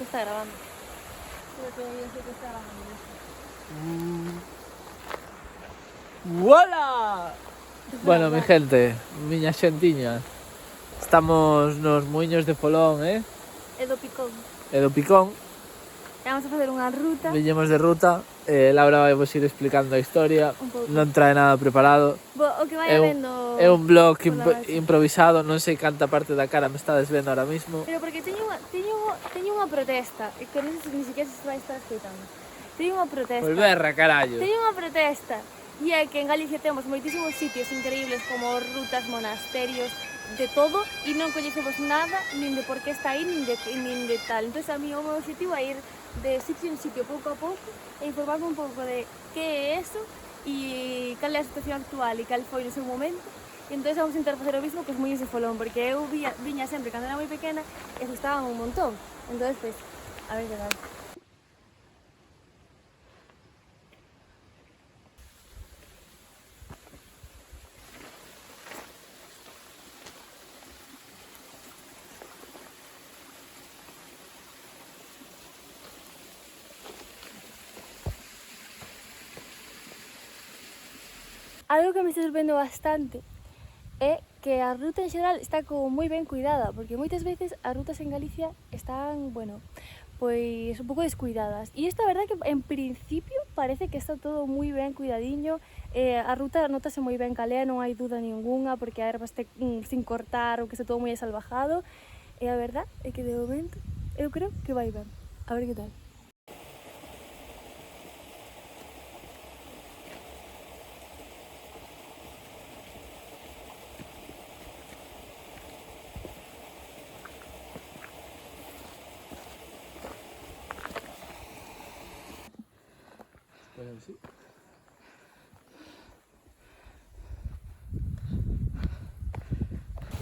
Esto está grabando. Creo que yo sé que está grabando esto. ¡Vola! Bueno, mi gente, miña xentiña, estamos nos muiños de Folón, É do Picón. e do Picón, E vamos a facer unha ruta. viñemos de ruta, Laura vai vos ir explicando a historia, Un pouco. non trae nada preparado, O que vai é habendo... un blog pola marcha. improvisado, non sei canta parte da cara me estades vendo ahora mismo. Pero porque teño unha protesta, e que non sei se ni siquiera se vai estar escoitando. Teño unha protesta. Pois berra, carallo. Teño unha protesta. E é que en Galicia temos moitísimos sitios increíbles como rutas, monasterios, de todo, e non coñecemos nada, nin de por que está aí, nin de tal. Entón, a mí o meu objetivo é ir de sitio en sitio pouco a pouco e informarme un pouco de que é eso e cal é a situación actual e cal foi no seu momento. E entón vamos a intentar facer o mismo que os muiños de Folón, porque eu viña sempre cando era moi pequena e gustaban un montón. Entón, pues, a ver que tal. Algo que me está sorprendendo bastante é que a ruta en xeral está como moi ben cuidada, porque moitas veces as rutas en Galicia están, bueno, pois un pouco descuidadas. E isto a verdade que en principio parece que está todo moi ben cuidadiño, a ruta notase moi ben calea, non hai duda ninguna, porque a erva este sin cortar ou que está todo moi salvajado, e a verdade é que de momento eu creo que vai ben. A ver que tal. Sí.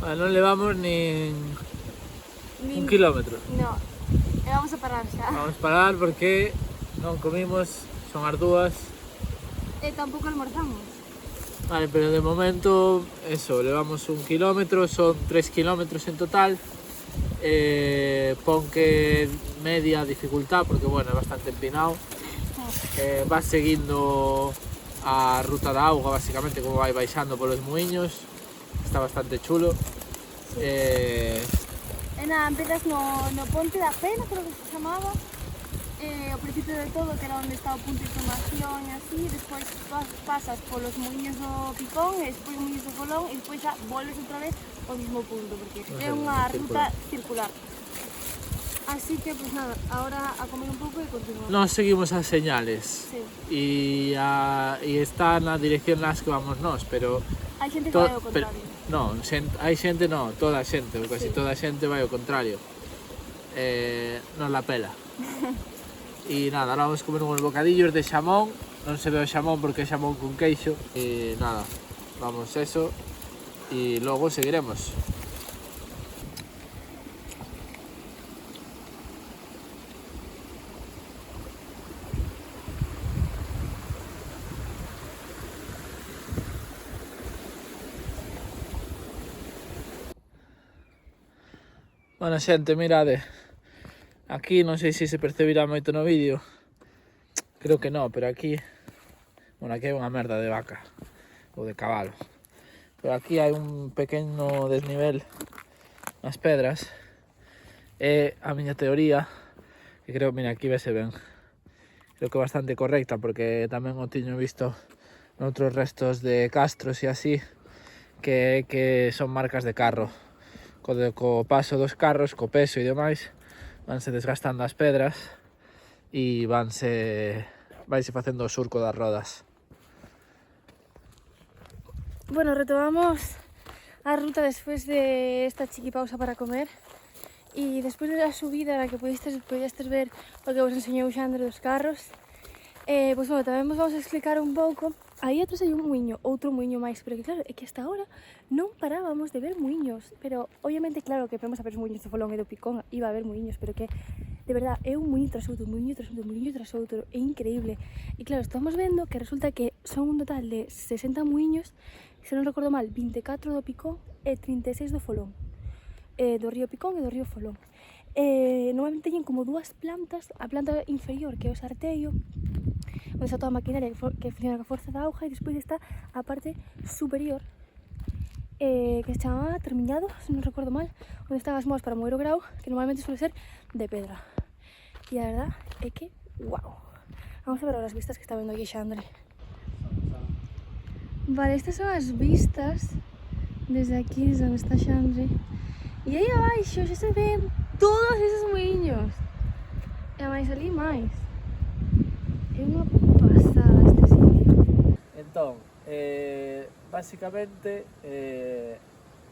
Bueno, non levamos nin un kilómetro. No, e vamos a parar xa. Vamos a parar porque non comimos, son as 2. E tampouco almorzamos. Vale, pero de momento, eso, levamos 1 kilómetro, son 3 kilómetros en total. Pon que media dificultad, porque bueno, é bastante empinado. Vas seguindo a ruta da auga, basicamente, como vai baixando polos muiños. Está bastante chulo. E nada, empezas no Ponte da Pena, creo que se chamaba. Ao principio de todo, que era onde está o punto de información e así, despois pasas polos muiños do Picón, e despois os muiños do Folón, e despois xa volves outra vez ao mismo punto, porque é unha ruta circular. Así que, pues nada, ahora a comer un pouco e continuamos. Nos seguimos as señales. Sí. E está na dirección nas que vamos nós, pero... Hai xente que vai ao contrario. Non, hai xente non, toda a xente, ou casi toda a xente vai ao contrario. Nos la pela. E nada, ahora vamos comer uns bocadillos de xamón, non se ve o xamón porque é xamón con queixo. E nada, vamos eso e logo seguiremos. Bueno, xente, mirade. Aquí non sei se se percibirá moito no vídeo. Creo que non, pero aquí... Bueno, aquí hai unha merda de vaca. Ou de cabalo. Pero aquí hai un pequeno desnivel nas pedras. É a miña teoría, que creo, mira, aquí vese ben. Creo que é bastante correcta, porque tamén o tiño visto noutros restos de castros e así, que son marcas de carro. Co paso dos carros, co peso e demais, vanse desgastando as pedras e vaise facendo o surco das rodas. Bueno, retomamos a ruta despois de esta chiquipausa para comer e despois da subida na que podestes ver o que vos enseñou Xandro dos carros. Pois bueno, tamén vos vamos a explicar un pouco. Aí atrás hai un muiño, outro muiño máis, pero que claro, é que hasta ahora non parábamos de ver muiños, pero obviamente claro que podemos ver os muiños do Folón e do Picón, iba a haber muiños, pero que de verdad é un muiño tras outro, muiño tras outro, muiño tras outro, é increíble. E claro, estamos vendo que resulta que son un total de 60 muiños, se non recordo mal, 24 do Picón e 36 do Folón, do río Picón e do río Folón. normalmente teñen como dúas plantas, a planta inferior que é o sartello, onde está toda a maquinaria que funciona ca forza da auga, e despois está a parte superior, que se chama termiñado, se non recordo mal, onde están as moas para mover o grau, que normalmente suele ser de pedra. E a verdad é que, wow. Vamos a ver ahora as vistas que está vendo aquí Xandre. Vale, estas son as vistas desde aquí, desde onde está Xandre. E aí abaixo xa se ven todos esos muiños. E máis ali máis. É unha pasada este sitio. Entón, básicamente,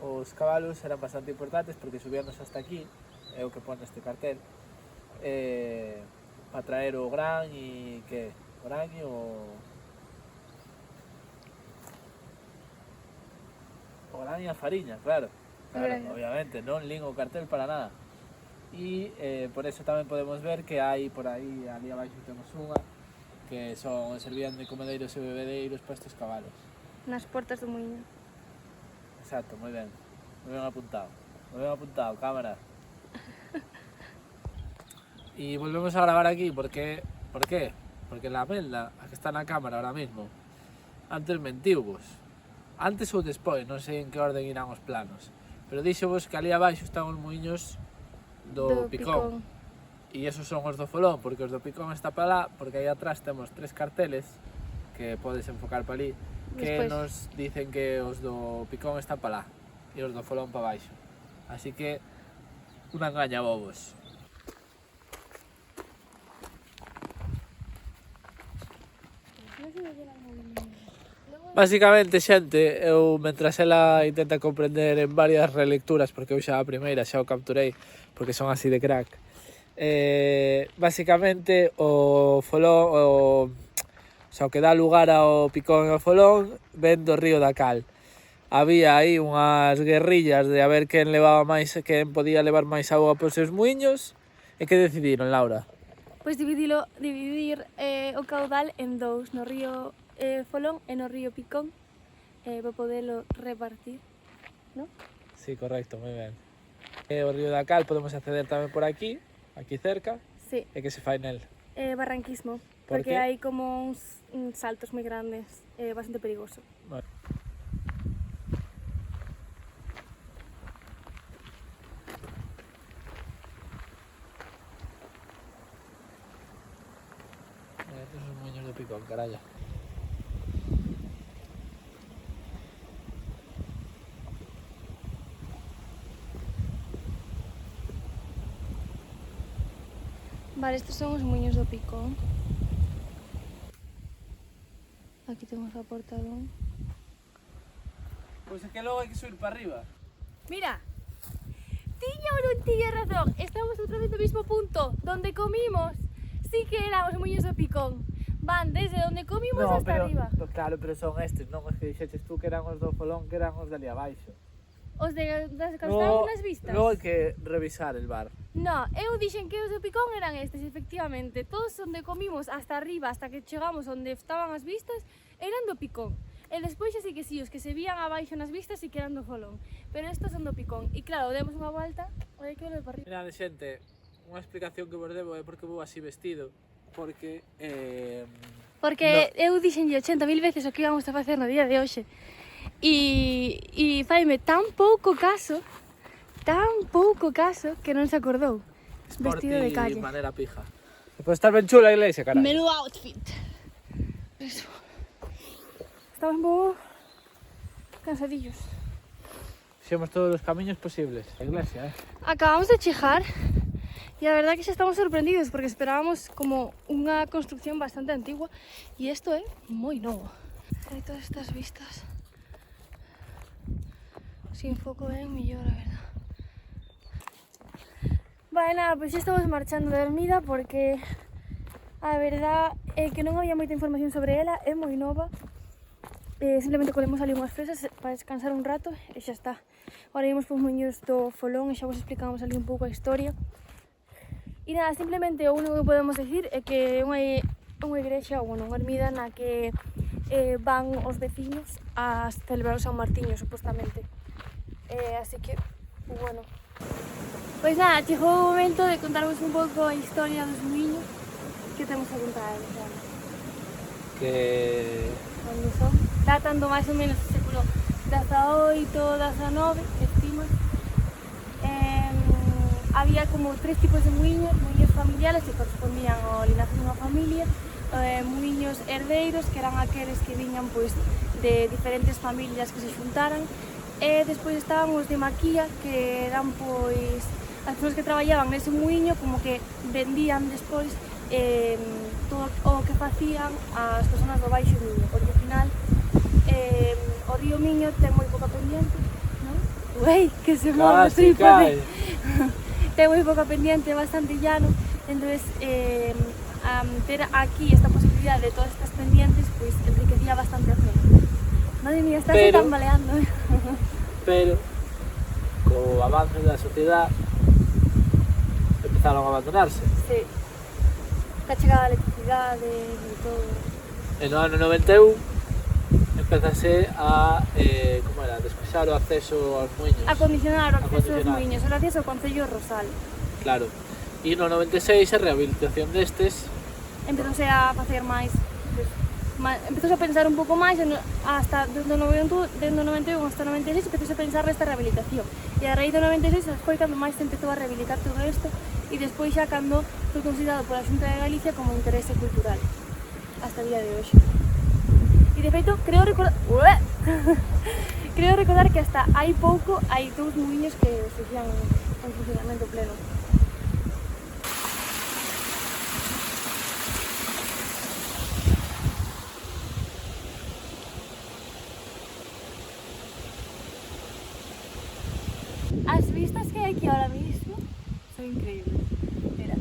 os cabalos eran bastante importantes porque subíanos hasta aquí, é o que pone este cartel, para traer o gran e que? O gran e o gran e a fariña, claro. Claro, obviamente, non lin o cartel para nada. E por eso tamén podemos ver que hai por aí, ali abaixo temos unha, que servían de comedeiros e bebedeiros para estes cabalos. Nas portas do muiño. Exacto, moi ben apuntado. Moi ben apuntado, cámara. E volvemos a gravar aquí, por qué? Porque la Melda, a que está na cámara ahora mismo, antes mentiu-vos. Antes ou despois, non sei en que orden irán os planos. Pero dixo-vos que ali abaixo están os muiños do Picón. E esos son os do Folón, porque os do Picón está para lá, porque aí atrás temos 3 carteles que podes enfocar para ali, que despois nos dicen que os do Picón están para lá e os do Folón para baixo. Así que, unha engaña bobos. Básicamente, xente, eu, mentras ela intenta comprender en varias relecturas, porque eu xa a primeira xa o capturei, porque son así de crack, básicamente o Folón, o que dá lugar ao Picón e ao Folón, ven do río da Cal. Había aí unhas guerrillas de a ver quen quen podía levar máis auga polos seus muiños, e que decidiron, Laura? Pois dividir o caudal en dous, no río Folón e no río Picón, para podelo repartir, non? Sí, correcto, moi ben. O río da Cal podemos acceder tamén por aquí cerca. Sí. E que se fai nel? Barranquismo, Por porque qué? hai como uns saltos moi grandes, bastante perigoso. Vale. Estos son os muiños do Picón, caralla. Vale, estes son os muiños do Picón. Aquí temos a portalón. Pois é que logo hai que subir para arriba. Mira, tiña ou non tiña razón, estamos outra vez no mismo punto, donde comimos. Sí que eran os muiños do Picón. Van desde donde comimos hasta arriba. Claro, pero son estes, non os que dixeches tú que eran os do Folón, que eran os de ali abaixo. Os de das que estaban nas vistas? Logo hai que revisar el bar. No, eu dixen que os do Picón eran estes, efectivamente. Todos onde comimos hasta arriba, hasta que chegamos onde estaban as vistas, eran do Picón. E despois xa sí que sí, os que se vían abaixo nas vistas sí que eran do Folón. Pero estos son do Picón. E claro, demos unha volta, hai que volver para arriba. Mirade, xente, unha explicación que vos debo é porque vou así vestido. Porque... Porque eu dixenlle 80.000 veces o que íbamos a facer no día de hoxe. E faime tan pouco caso que non se acordou. Vestido de calle. Sporty manera pija. Pode estar ben chula a iglesia, carai. Menudo outfit. Eso. Estamos un pouco cansadillos. Fixemos todos os camiños posibles. A iglesia, Acabamos de chegar e a verdad que xa estamos sorprendidos porque esperábamos como unha construcción bastante antigua e isto é moi novo. Hai todas estas vistas. Sin foco ben mellor, a verdad. Vale, nada, pois xa estamos marchando de dormida porque a verdad é que non había moita información sobre ela, é moi nova. Simplemente colemos ali unhas fresas para descansar un rato e xa está. Ahora ímos pos muiños do Folón e xa vos explicamos ali un pouco a historia. E nada, simplemente o único que podemos decir é que é unha igrexa, ou unha ermida na que van os veciños a celebrar o San Martiño, supostamente. Así que, bueno. Pois nada, chegou o momento de contarvos un pouco a historia dos muiños que temos a contar, claro. Que... Onde son? Datan do máis ou menos do século XVIII, XIX, estima. Había como tres tipos de muiños familiares que correspondían ao linaje dunha familia, muiños herdeiros, que eran aqueles que viñan pois, de diferentes familias que se xuntaran, e despois estaban os de maquía, que eran pois as persoas que traballaban nese muiño como que vendían despois todo o que facían as persoas do baixo Miño, porque ao final o río Miño ten moi pouca pendiente, non? Uei, que se move o trípode! Ten moi pouca pendiente, bastante llano, entonces ter aquí esta posibilidad de todas estas pendientes pois enriquecía bastante a zona. Madre mía, estás tambaleando, Pero, co avance da sociedade, empezaron a abandonarse. Sí. A chegada da electricidade e todo. E no ano 91 empezase a, como era, despexar o acceso aos muiños. A condicionar o acceso aos muiños, gracias ao Concello de Rosal. Claro. E no 96 a rehabilitación destes Empezose a facer máis, empezose a pensar un pouco máis, hasta desde o 91 hasta o 96 empezose a pensar nesta rehabilitación. E a raíz do 96 foi cando máis se empezou a rehabilitar todo isto e despois xa cando foi considerado pola Xunta de Galicia como interese cultural hasta o día de hoxe. E de feito, creo recordar que hasta hai pouco hai dous muiños que se fixan en funcionamento pleno. As vistas que hai aquí ahora mismo son increíbles. Mira.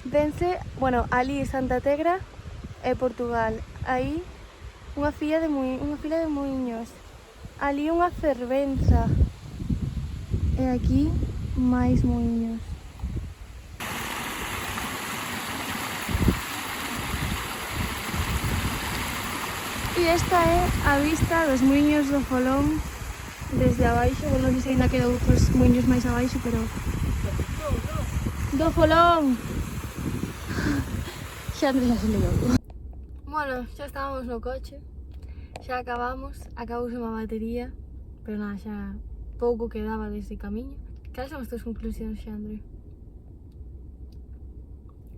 Dense, bueno, ali Santa Tegra e Portugal. Aí unha fila de muiños. Ali unha fervenza. E aquí máis muiños. E esta é a vista dos muiños do Folón desde abaixo. Bueno, non sei se ainda queda outros muiños máis abaixo, pero... Do Folón! Xa Andrés xa se liou. Bueno, xa estábamos no coche, xa acabouse unha batería, pero nada, xa pouco quedaba dese camiño. Cales son as túas conclusións, Xandre?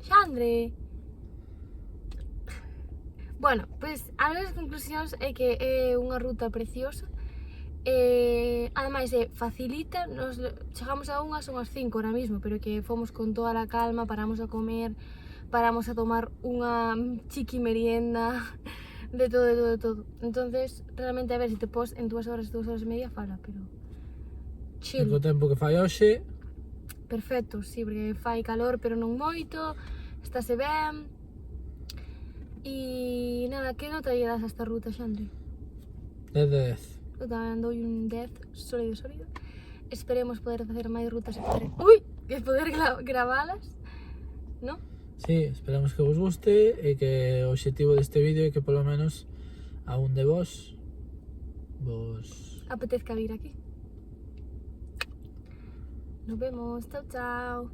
Xandre! Bueno, pois as minhas conclusións é que é unha ruta preciosa, ademais facilita, nos chegamos a son as 5 ahora mismo, pero que fomos con toda a calma, paramos a comer, paramos a tomar unha chiqui merienda, de todo. Entonces, realmente, a ver, se te pos en 2 horas e media, fala, pero... chill. Co tempo que fai hoxe... Perfecto, sí, porque fai calor, pero non moito, estáse ben... E nada, que nota lle das a esta ruta, Xandre? 10 de 10. Eu tamén dou un 10 sólido. Esperemos poder facer máis rutas e poder gravalas, non? Sí, esperamos que vos guste e que o obxectivo deste vídeo é que polo menos a un de vos apetezca vir aquí. Nos vemos, chao.